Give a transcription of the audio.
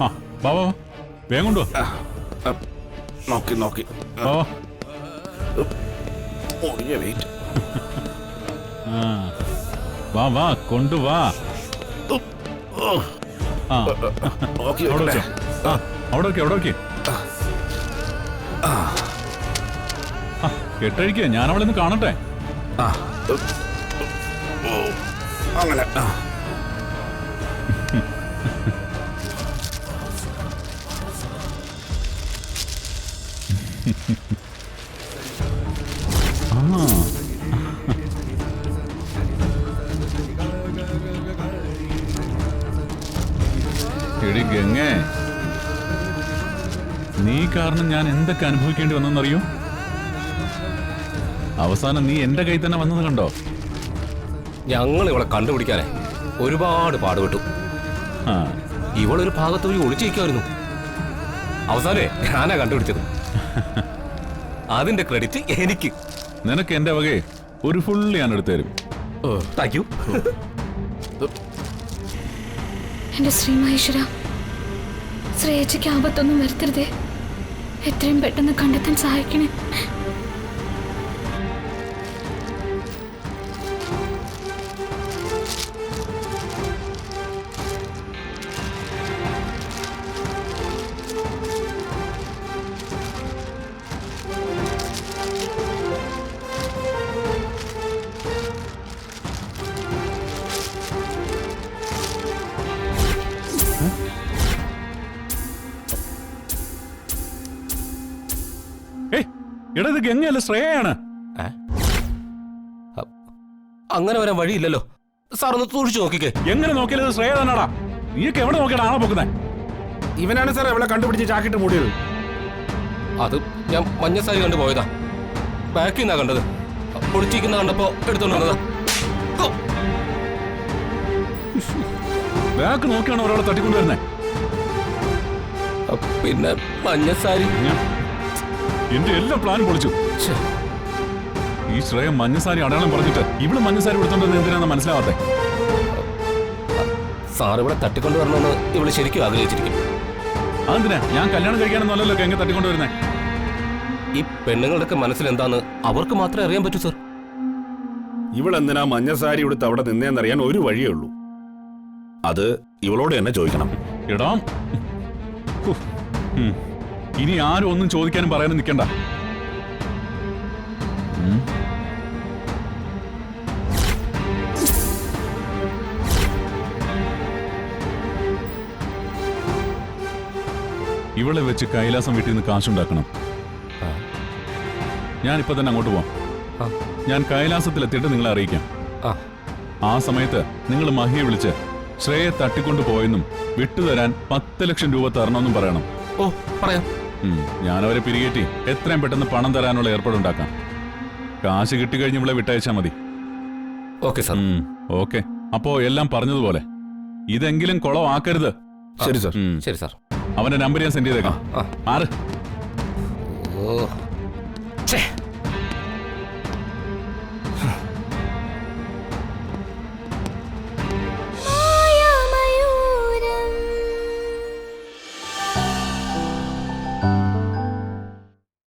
ആ വാ വാ വേഗം കൊണ്ടുവാ. നോക്കി നോക്കി വാ വാ. വെയിറ്റ്. ആ വാ വാ കൊണ്ടുവാ. ആ നോക്കി അവിടെ വെച്ചോ. ആ അവിടെ വെക്കേ അവിടെ വെക്കേ. കെട്ടഴിക്കേ, ഞാൻ അവളെ ഒന്ന് കാണട്ടെ. ആ അങ്ങനെ. എടി ഗംഗേ, നീ കാരണം ഞാൻ എന്തൊക്കെ അനുഭവിക്കേണ്ടി വന്നെന്നറിയോ? അവസാനം നീ എന്റെ കയ്യിൽ തന്നെ വന്നത് കണ്ടോ? ഞങ്ങൾ ഇവളെ കണ്ടുപിടിക്കാനേ ഒരുപാട് പാടുപെട്ടു. ആ ഇവളൊരു ഭാഗത്ത് പോയി ഒളിച്ചിരിക്കുമായിരുന്നു. അവസാനേ ഞാനാ കണ്ടുപിടിച്ചത്. അതിന്റെ ക്രെഡിറ്റ് എനിക്ക്. നിനക്ക് എന്റെ വകയെ ഒരു ഫുള്ള് ഞാൻ എടുത്തു തരും. Thank you. എന്റെ ശ്രീമഹേശ്വര, ശ്രേയച്ചയ്ക്ക് ആപത്തൊന്നും വരുത്തരുതേ. എത്രയും പെട്ടെന്ന് കണ്ടെത്താൻ സഹായിക്കണേ. എടാ ഇത് ഗംഗയല്ല, ശ്രേയാണ്. അങ്ങനെ വരാൻ വഴിയില്ലല്ലോ. സാർ ഒന്ന് സൂക്ഷിച്ചു നോക്കിക്കേ. എങ്ങനെ നോക്കിയാലും ഇത് ശ്രേയ തന്നെടാ. നീയൊക്കെ എവിടെ നോക്കിയാടാ ആണോ പൊക്കുന്നേ? ഇവനാണ് സാർ അവളെ കണ്ടുപിടിച്ച് ചാക്കിട്ട് മൂടിയത്. അത് ഞാൻ മഞ്ഞസാരി കണ്ടു പോയതാ. ബാക്കിൽ നിന്നാ കണ്ടത്. ഒളിച്ചിരിക്കുന്ന കണ്ടപ്പോ എടുത്തോണ്ട് വന്നതാ. ബാക്ക് നോക്കിയാണോ ഒരാളെ തട്ടിക്കൊണ്ടുവരുന്നേ? പിന്നെ മഞ്ഞസാരി. എന്റെ എല്ലാ പ്ലാനും പൊളിച്ചു. ഈ ശ്രേയ മഞ്ഞസാരി അടയാളം പറഞ്ഞിട്ട് ഇവിടെ മഞ്ഞസാരി കൊടുത്തോണ്ടെന്ന് എന്തിനാന്ന് മനസ്സിലാവാത്തെ? സാർ ഇവിടെ തട്ടിക്കൊണ്ട് വരണമെന്ന് ഇവള് ശരിക്കും ആഗ്രഹിച്ചിരിക്കും. അതെന്തിനാ? ഞാൻ കല്യാണം കഴിക്കാനൊന്നുമല്ലല്ലോ ഗംഗ തട്ടിക്കൊണ്ടുവരുന്നേ. ഈ പെണ്ണുങ്ങളുടെയൊക്കെ മനസ്സിൽ എന്താന്ന് അവർക്ക് മാത്രമേ അറിയാൻ പറ്റൂ സാർ. ഇവളെന്തിനാ മഞ്ഞസാരി എടുത്ത് അവിടെ നിന്നേന്നറിയാൻ ഒരു വഴിയേ ഉള്ളൂ. അത് ഇവളോട് തന്നെ ചോദിക്കണം. എടാ, ഇനി ആരും ഒന്നും ചോദിക്കാനും പറയാനും നിൽക്കണ്ട. ഇവളെ വെച്ച് കൈലാസം വീട്ടിൽ നിന്ന് കാശുണ്ടാക്കണം. ഞാനിപ്പോ തന്നെ അങ്ങോട്ട് പോവാം. ഞാൻ കൈലാസത്തിലെത്തിയിട്ട് നിങ്ങളെ അറിയിക്കാം. ആ സമയത്ത് നിങ്ങൾ മഹിയെ വിളിച്ച് ശ്രേയെ തട്ടിക്കൊണ്ടു പോയെന്നും വിട്ടുതരാൻ 10 ലക്ഷം രൂപ തരണമെന്നും പറയണം. ഓ പറയാം. ഞാനവരെ പിരികേറ്റി എത്രയും പെട്ടെന്ന് പണം തരാനുള്ള ഏർപ്പാടുണ്ടാക്കാം. കാശ് കിട്ടിക്കഴിഞ്ഞ് ഇവിടെ വിട്ടയച്ചാ മതി. Okay sir. ഓക്കെ. അപ്പോ എല്ലാം പറഞ്ഞതുപോലെ ഇതെങ്കിലും കുളമാക്കരുത്. ശരി സാർ. ശരി സാർ. അവന്റെ നമ്പർ ഞാൻ സെൻഡ് ചെയ്തേക്കാം. ആറ്. ഓ ഛേ